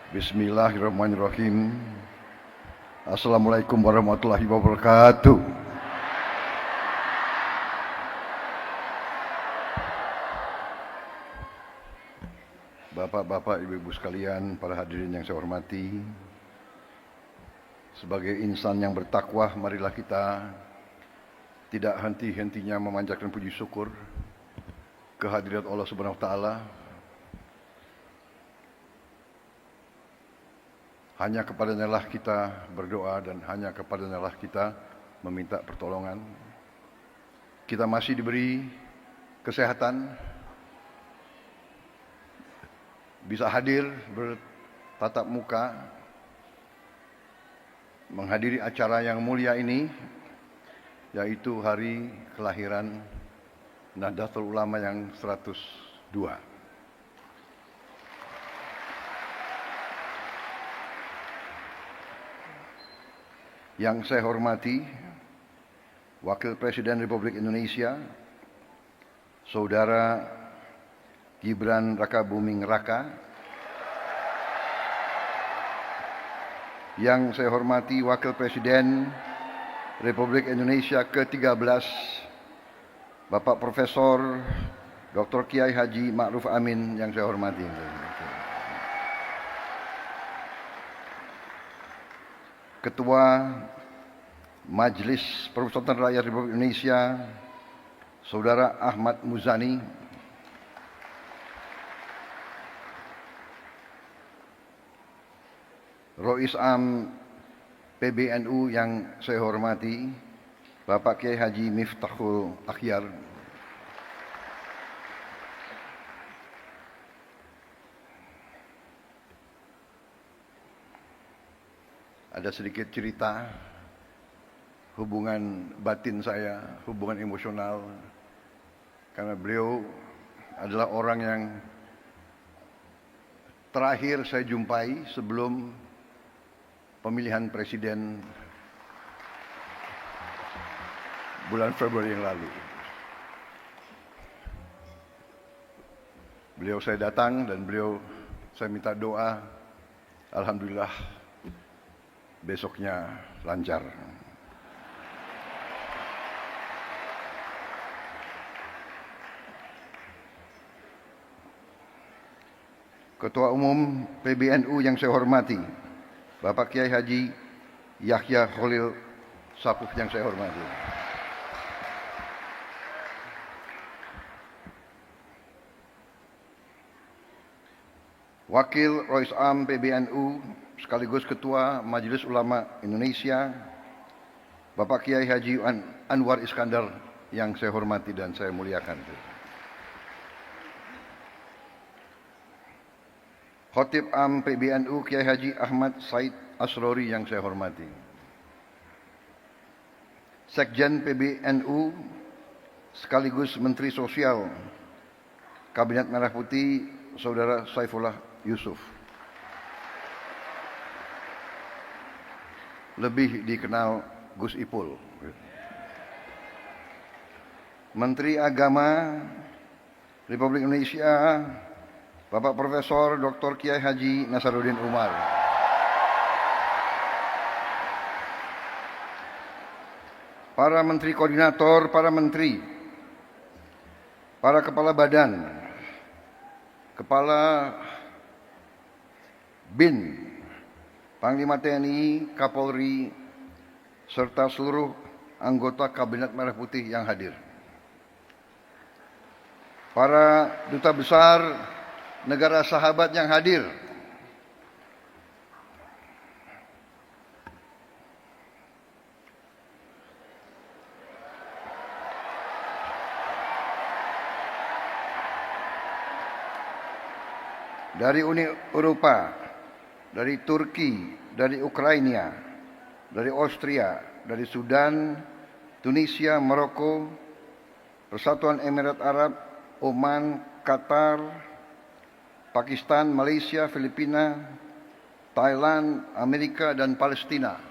Bismillahirrahmanirrahim. Assalamualaikum warahmatullahi wabarakatuh. Bapak-bapak, ibu-ibu sekalian, para hadirin yang saya hormati, sebagai insan yang bertakwa, marilah kita tidak henti-hentinya memanjatkan puji syukur kehadirat Allah Subhanahu wa taala. Hanya kepadanya lah kita berdoa dan hanya kepadanya lah kita meminta pertolongan. Kita masih diberi kesehatan, bisa hadir bertatap muka, menghadiri acara yang mulia ini, yaitu hari kelahiran Nahdlatul Ulama yang 102. Yang saya hormati Wakil Presiden Republik Indonesia, Saudara Gibran Rakabuming Raka. Yang saya hormati Wakil Presiden Republik Indonesia ke-13, Bapak Profesor Dr. Kiai Haji Ma'ruf Amin yang saya hormati. Ketua Majelis Permusyawaratan Rakyat Republik Indonesia, Saudara Ahmad Muzani. Rois Am PBNU yang saya hormati, Bapak Kiai Haji Miftahul Akhyar. Ada sedikit cerita hubungan batin saya, hubungan emosional, karena beliau adalah orang yang terakhir saya jumpai sebelum pemilihan presiden bulan Februari yang lalu. Beliau saya datang dan saya minta doa, alhamdulillah besoknya lancar. Ketua Umum PBNU yang saya hormati, Bapak Kiai Haji Yahya Khalil Saquf yang saya hormati. Wakil Rois Am PBNU sekaligus Ketua Majelis Ulama Indonesia, Bapak Kiai Haji Anwar Iskandar yang saya hormati dan saya muliakan. Khatib Am PBNU Kiai Haji Ahmad Said Asrori yang saya hormati. Sekjen PBNU sekaligus Menteri Sosial Kabinet Merah Putih, Saudara Saifullah Yusuf. Lebih dikenal Gus Ipul. Menteri Agama Republik Indonesia, Bapak Profesor Dr. Kiai Haji Nasaruddin Umar. Para menteri koordinator, para menteri, para kepala badan, kepala BIN, Panglima TNI, Kapolri, serta seluruh anggota Kabinet Merah Putih yang hadir. Para duta besar negara sahabat yang hadir. Dari Uni Eropa, dari Turki, dari Ukraina, dari Austria, dari Sudan, Tunisia, Maroko, Persatuan Emirat Arab, Oman, Qatar, Pakistan, Malaysia, Filipina, Thailand, Amerika, dan Palestina.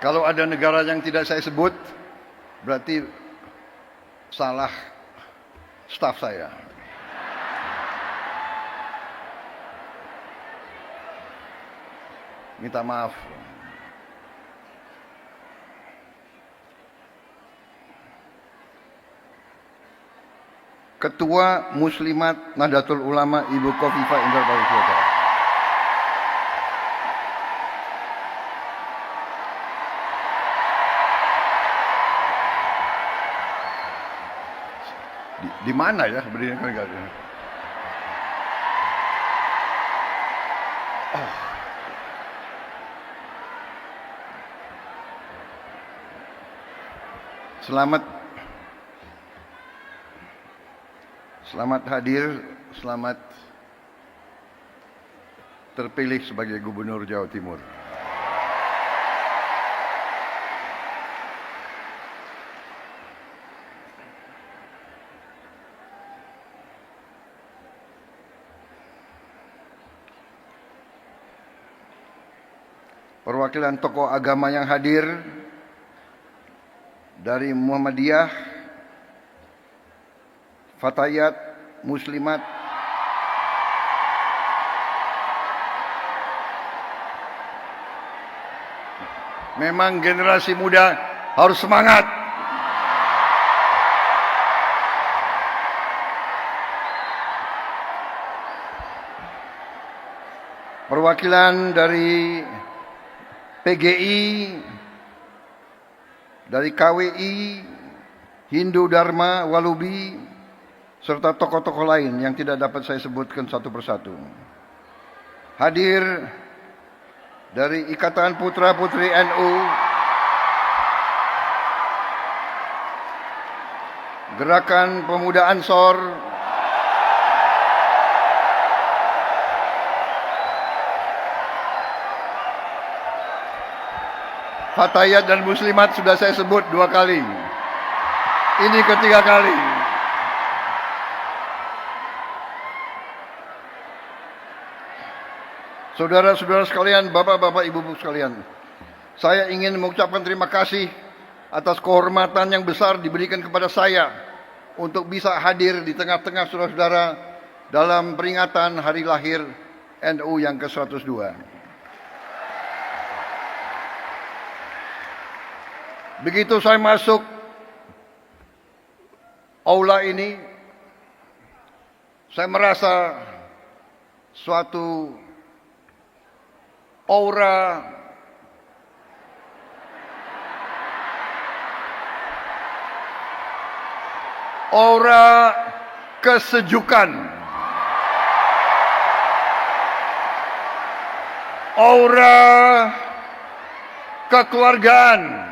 Kalau ada negara yang tidak saya sebut, berarti salah staf saya. Minta maaf. Ketua Muslimat Nahdlatul Ulama Ibu Khofifah Indar Parawansa. Di mana ya berdiri negara? Oh. Selamat hadir, selamat terpilih sebagai Gubernur Jawa Timur. Perwakilan tokoh agama yang hadir dari Muhammadiyah, Fatayat, Muslimat, memang generasi muda harus semangat. Perwakilan dari PGI, dari KWI, Hindu Dharma, Walubi, serta tokoh-tokoh lain yang tidak dapat saya sebutkan satu persatu. Hadir dari Ikatan Putra-Putri NU, Gerakan Pemuda Ansor, Fatayat dan Muslimat sudah saya sebut 2 kali. Ini ketiga kali. Saudara-saudara sekalian, bapak-bapak, ibu-ibu sekalian, saya ingin mengucapkan terima kasih atas kehormatan yang besar diberikan kepada saya untuk bisa hadir di tengah-tengah saudara-saudara dalam peringatan hari lahir NU yang ke-102. Begitu saya masuk aula ini, saya merasa suatu aura kesejukan, aura kekeluargaan,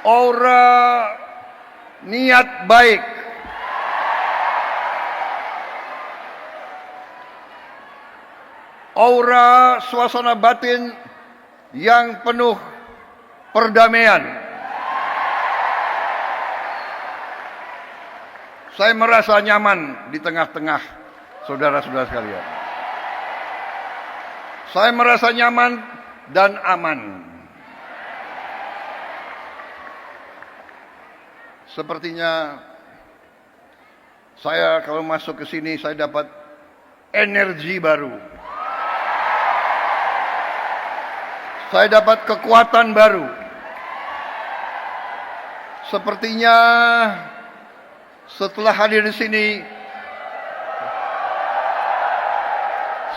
aura niat baik, aura suasana batin yang penuh perdamaian. Saya merasa nyaman di tengah-tengah saudara-saudara sekalian. Saya merasa nyaman dan aman. Sepertinya saya kalau masuk ke sini saya dapat energi baru. Saya dapat kekuatan baru. Sepertinya setelah hadir di sini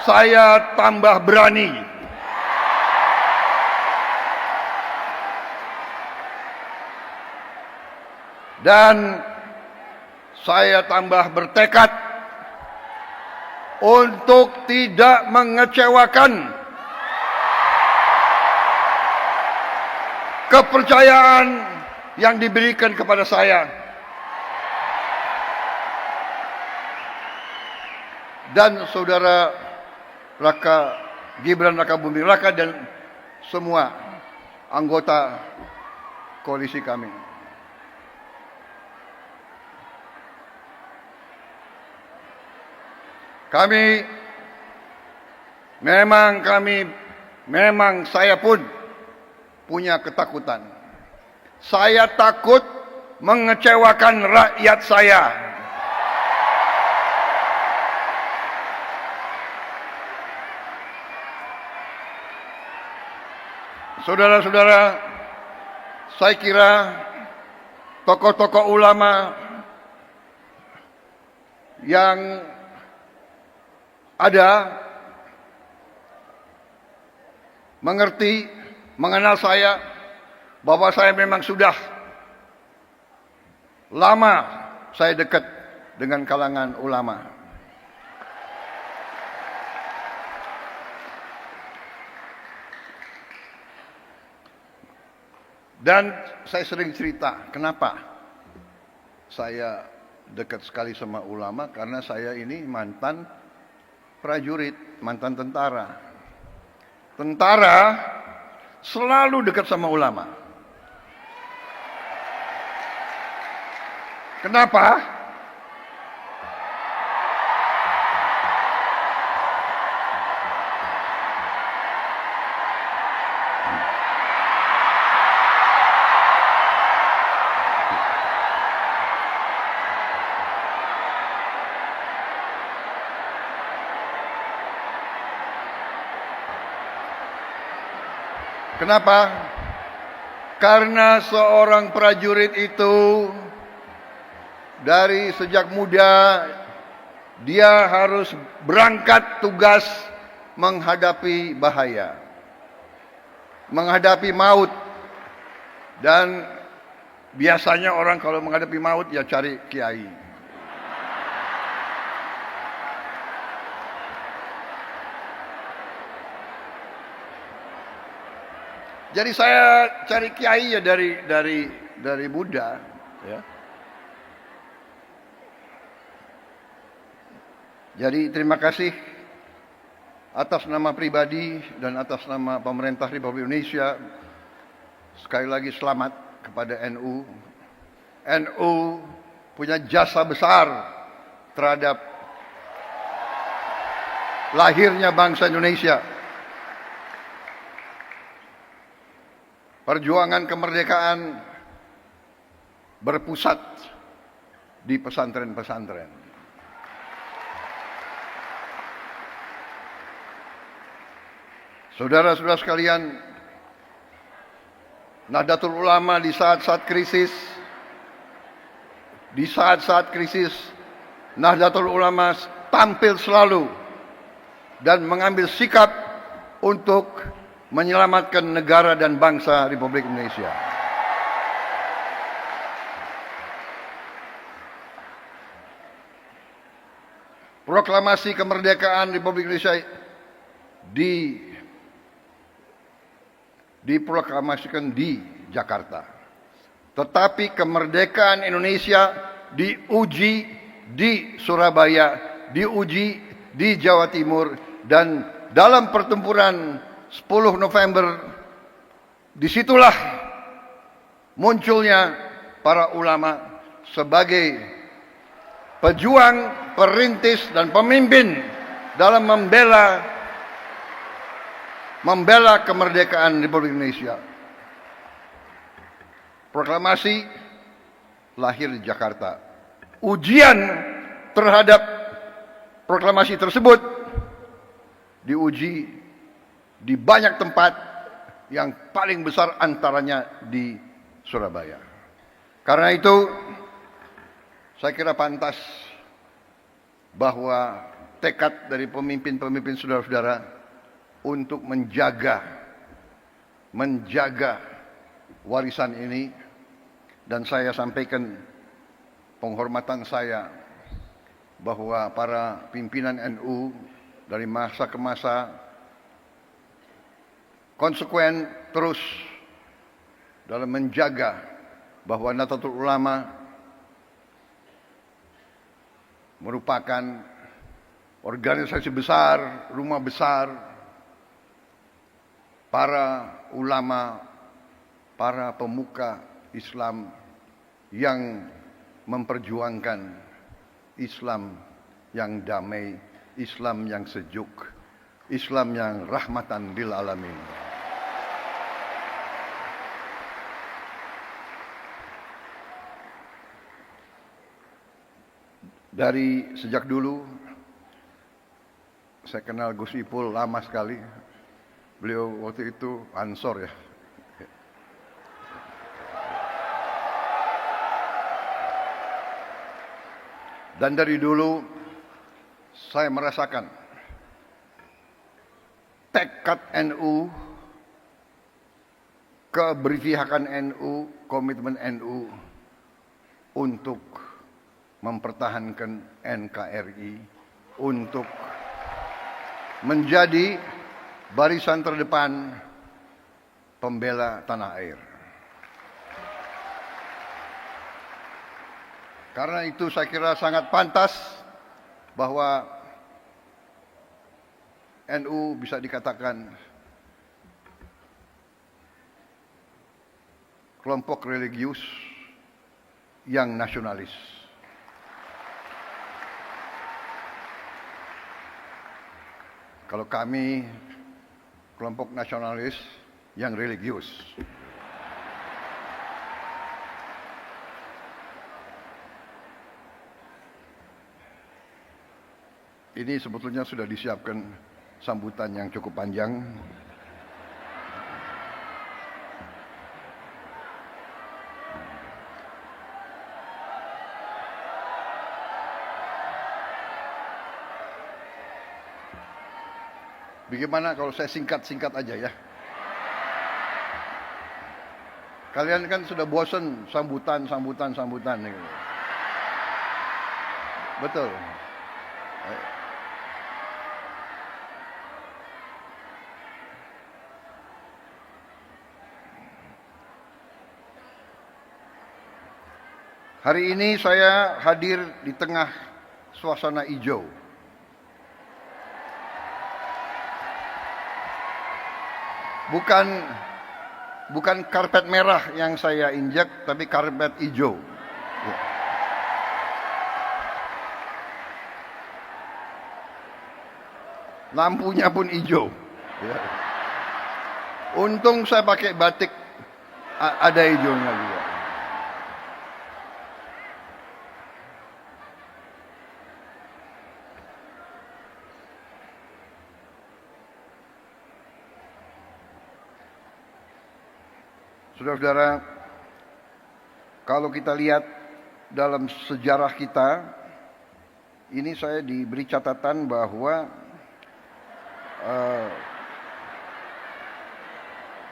saya tambah berani. Dan saya tambah bertekad untuk tidak mengecewakan kepercayaan yang diberikan kepada saya. Dan saudara Raka Gibran Rakabuming Raka dan semua anggota koalisi kami. Kami memang saya pun punya ketakutan. Saya takut mengecewakan rakyat saya. Saudara-saudara, saya kira tokoh-tokoh ulama yang ada mengerti, mengenal saya, bahwa saya memang sudah lama saya dekat dengan kalangan ulama. Dan saya sering cerita, kenapa saya dekat sekali sama ulama, karena saya ini mantan prajurit, mantan tentara. Tentara selalu dekat sama ulama. Kenapa? Kenapa? Karena seorang prajurit itu dari sejak muda dia harus berangkat tugas menghadapi bahaya, menghadapi maut. Dan biasanya orang kalau menghadapi maut ya cari kiai. Jadi saya cari kiai ya dari muda, ya. Jadi terima kasih atas nama pribadi dan atas nama pemerintah Republik Indonesia. Sekali lagi selamat kepada NU. NU punya jasa besar terhadap lahirnya bangsa Indonesia. Perjuangan kemerdekaan berpusat di pesantren-pesantren. Saudara-saudara sekalian, Nahdlatul Ulama di saat-saat krisis, Nahdlatul Ulama tampil selalu dan mengambil sikap untuk menyelamatkan negara dan bangsa Republik Indonesia. Proklamasi kemerdekaan Republik Indonesia diproklamasikan di Jakarta. Tetapi kemerdekaan Indonesia diuji di Surabaya, diuji di Jawa Timur, dan dalam pertempuran 10 November, disitulah munculnya para ulama sebagai pejuang, perintis, dan pemimpin dalam membela kemerdekaan Republik Indonesia. Proklamasi lahir di Jakarta. Ujian terhadap proklamasi tersebut diuji di banyak tempat, yang paling besar antaranya di Surabaya. Karena itu, saya kira pantas bahwa tekad dari pemimpin-pemimpin saudara-saudara untuk menjaga warisan ini, dan saya sampaikan penghormatan saya bahwa para pimpinan NU dari masa ke masa konsekuen terus dalam menjaga bahwa Nahdlatul Ulama merupakan organisasi besar, rumah besar para ulama, para pemuka Islam yang memperjuangkan Islam yang damai, Islam yang sejuk, Islam yang rahmatan lil alamin. Dari sejak dulu saya kenal Gus Ipul lama sekali. Beliau waktu itu Ansor ya. Dan dari dulu saya merasakan tekad NU, keberpihakan NU, komitmen NU untuk mempertahankan NKRI, untuk menjadi barisan terdepan pembela tanah air. Karena itu saya kira sangat pantas bahwa NU bisa dikatakan kelompok religius yang nasionalis. Kalau kami kelompok nasionalis yang religius. Ini sebetulnya sudah disiapkan sambutan yang cukup panjang. Bagaimana kalau saya singkat-singkat aja ya? Kalian kan sudah bosan sambutan. Betul. Hari ini saya hadir di tengah suasana hijau. Bukan karpet merah yang saya injak, tapi karpet hijau. Ya. Lampunya pun hijau. Ya. Untung saya pakai batik, ada hijaunya juga. Saudara-saudara, kalau kita lihat dalam sejarah kita, ini saya diberi catatan bahwa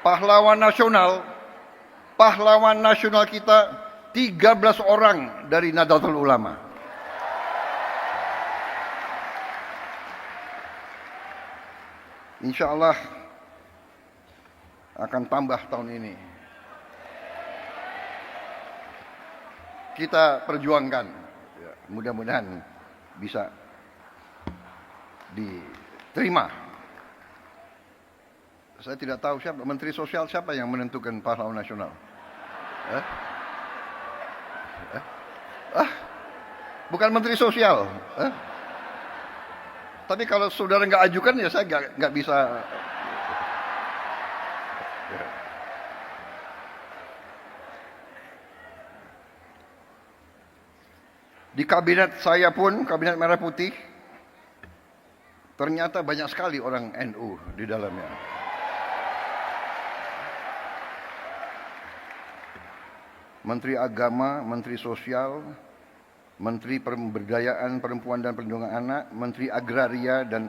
pahlawan nasional kita 13 orang dari Nahdlatul Ulama. Insya Allah akan tambah tahun ini. Kita perjuangkan, ya, mudah-mudahan bisa diterima. Saya tidak tahu siapa Menteri Sosial, siapa yang menentukan pahlawan nasional. Bukan Menteri Sosial. Tapi kalau saudara nggak ajukan ya saya nggak bisa. Di kabinet saya pun, kabinet Merah Putih, ternyata banyak sekali orang NU di dalamnya. Menteri Agama, Menteri Sosial, Menteri Pemberdayaan Perempuan dan Perlindungan Anak, Menteri Agraria dan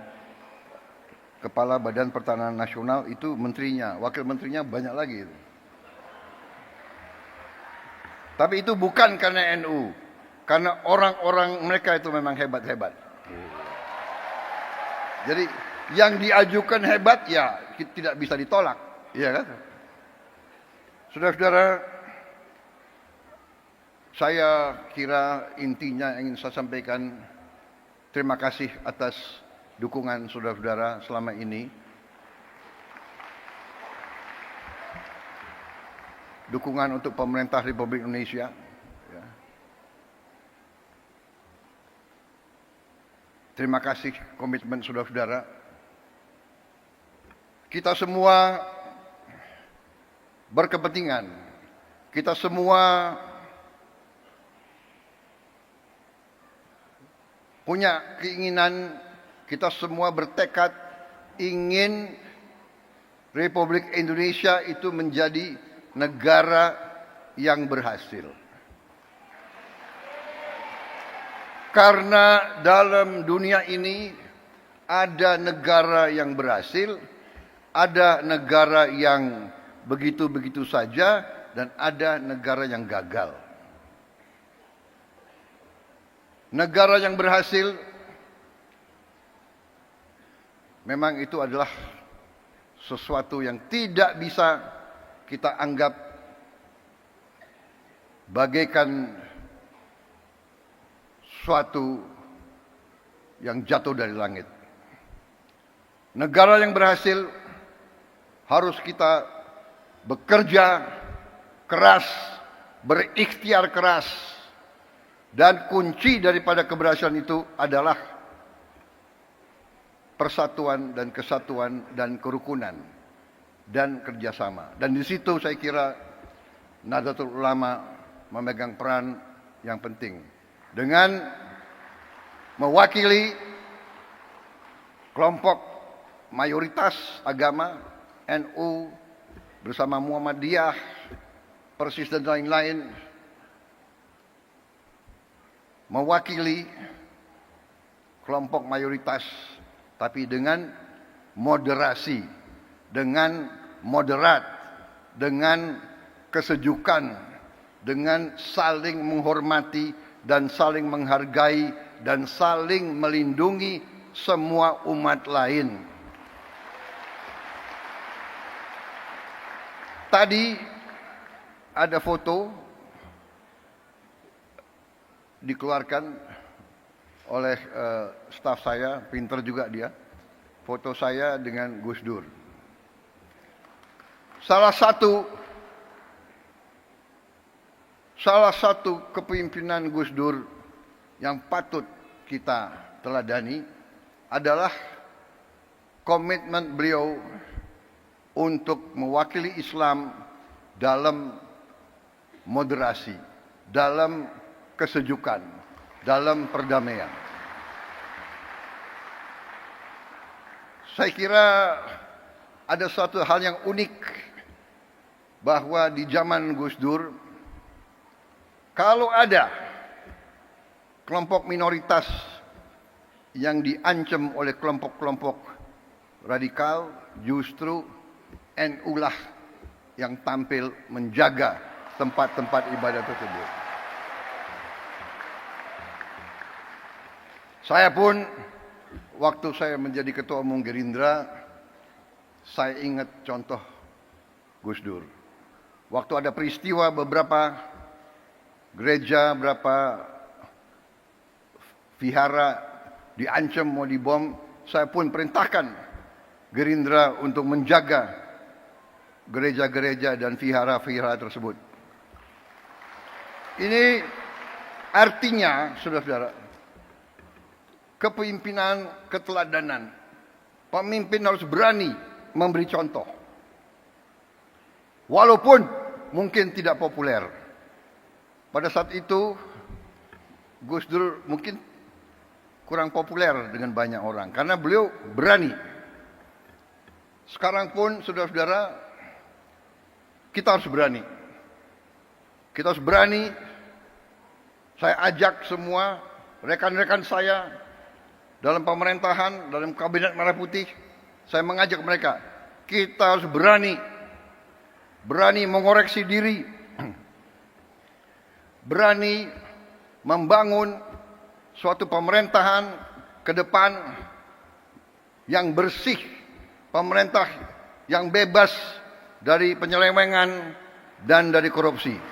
Kepala Badan Pertanahan Nasional itu menterinya, wakil menterinya banyak lagi. Tapi itu bukan karena NU. Karena orang-orang mereka itu memang hebat-hebat. Jadi yang diajukan hebat ya tidak bisa ditolak. Iya kan? Saudara-saudara, saya kira intinya ingin saya sampaikan terima kasih atas dukungan saudara-saudara selama ini. Dukungan untuk pemerintah Republik Indonesia. Terima kasih komitmen saudara-saudara Kita semua berkepentingan. Kita semua punya keinginan, kita semua bertekad ingin Republik Indonesia itu menjadi negara yang berhasil. Karena dalam dunia ini ada negara yang berhasil, ada negara yang begitu-begitu saja, dan ada negara yang gagal. Negara yang berhasil memang itu adalah sesuatu yang tidak bisa kita anggap bagaikan suatu yang jatuh dari langit. Negara yang berhasil harus kita bekerja keras, berikhtiar keras, dan kunci daripada keberhasilan itu adalah persatuan dan kesatuan dan kerukunan dan kerjasama. Dan di situ saya kira Nahdlatul Ulama memegang peran yang penting dengan mewakili kelompok mayoritas agama NU bersama Muhammadiyah, Persis dan lain-lain, mewakili kelompok mayoritas tapi dengan moderasi, dengan moderat, dengan kesejukan, dengan saling menghormati dan saling menghargai dan saling melindungi semua umat lain. Tadi ada foto dikeluarkan oleh staf saya, pinter juga dia. Foto saya dengan Gus Dur. Salah satu kepemimpinan Gus Dur yang patut kita teladani adalah komitmen beliau untuk mewakili Islam dalam moderasi, dalam kesejukan, dalam perdamaian. Saya kira ada suatu hal yang unik bahwa di zaman Gus Dur, kalau ada kelompok minoritas yang diancam oleh kelompok-kelompok radikal, justru NU lah yang tampil menjaga tempat-tempat ibadah tersebut. Saya pun waktu saya menjadi ketua umum Gerindra, saya ingat contoh Gus Dur. Waktu ada peristiwa beberapa gereja, beberapa vihara diancam mau dibom, saya pun perintahkan Gerindra untuk menjaga gereja-gereja dan vihara-vihara tersebut. Ini artinya, saudara-saudara, kepemimpinan, keteladanan. Pemimpin harus berani memberi contoh. Walaupun mungkin tidak populer. Pada saat itu, Gus Dur mungkin kurang populer dengan banyak orang. Karena beliau berani. Sekarang pun, saudara-saudara, kita harus berani. Kita harus berani. Saya ajak semua rekan-rekan saya dalam pemerintahan, dalam kabinet Merah Putih, saya mengajak mereka, kita harus berani mengoreksi diri, berani membangun suatu pemerintahan ke depan yang bersih, pemerintah yang bebas dari penyelewengan dan dari korupsi.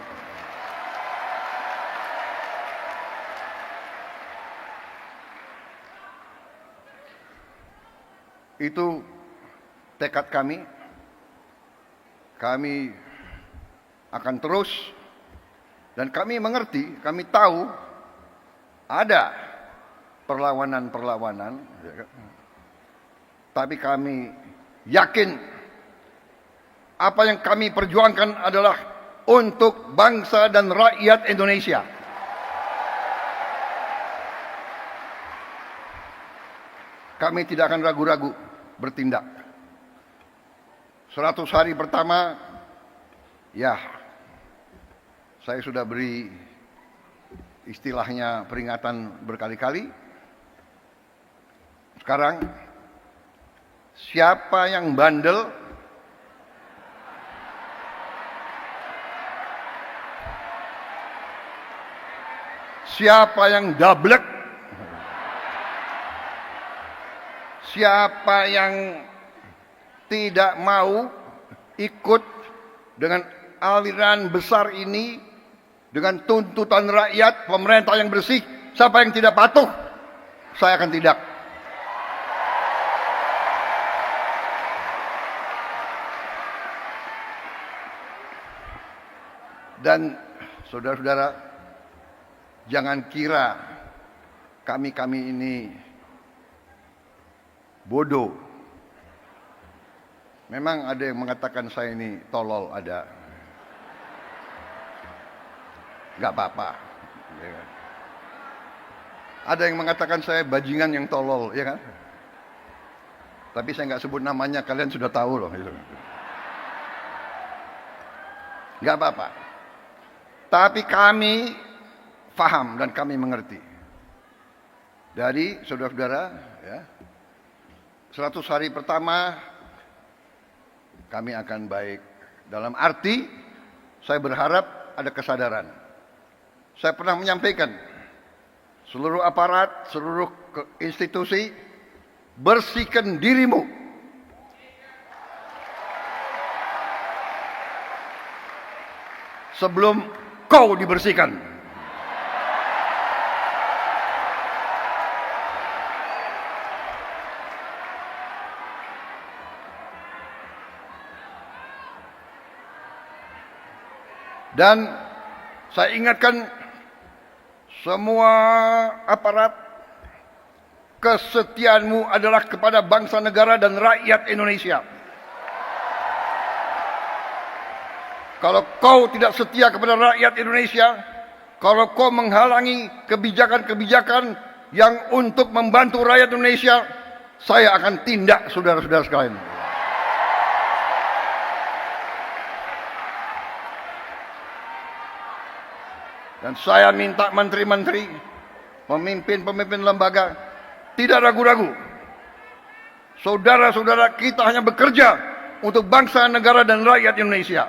Itu tekad kami. Kami akan terus, dan kami mengerti, kami tahu ada perlawanan-perlawanan, tapi kami yakin apa yang kami perjuangkan adalah untuk bangsa dan rakyat Indonesia. Kami tidak akan ragu-ragu bertindak. 100 hari pertama, ya, saya sudah beri istilahnya peringatan berkali-kali. Sekarang, siapa yang bandel, siapa yang dablek, siapa yang tidak mau ikut dengan aliran besar ini, dengan tuntutan rakyat, pemerintah yang bersih, siapa yang tidak patuh, saya akan tidak. Dan saudara-saudara, jangan kira kami ini bodoh. Memang ada yang mengatakan saya ini tolol, ada. Gak apa-apa. Ya. Ada yang mengatakan saya bajingan yang tolol, ya kan? Tapi saya nggak sebut namanya, kalian sudah tahu loh. Gak apa-apa. Tapi kami paham dan kami mengerti. Dari saudara-saudara, ya, 100 hari pertama kami akan baik. Dalam arti, saya berharap ada kesadaran. Saya pernah menyampaikan, seluruh aparat, seluruh institusi, bersihkan dirimu. Sebelum kau dibersihkan. Dan saya ingatkan semua aparat, kesetiaanmu adalah kepada bangsa negara dan rakyat Indonesia. Kalau kau tidak setia kepada rakyat Indonesia, kalau kau menghalangi kebijakan-kebijakan yang untuk membantu rakyat Indonesia, saya akan tindak, saudara-saudara sekalian. Dan saya minta menteri-menteri, pemimpin-pemimpin lembaga, tidak ragu-ragu. Saudara-saudara kita hanya bekerja untuk bangsa, negara, dan rakyat Indonesia.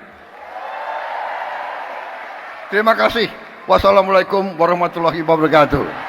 Terima kasih. Wassalamualaikum warahmatullahi wabarakatuh.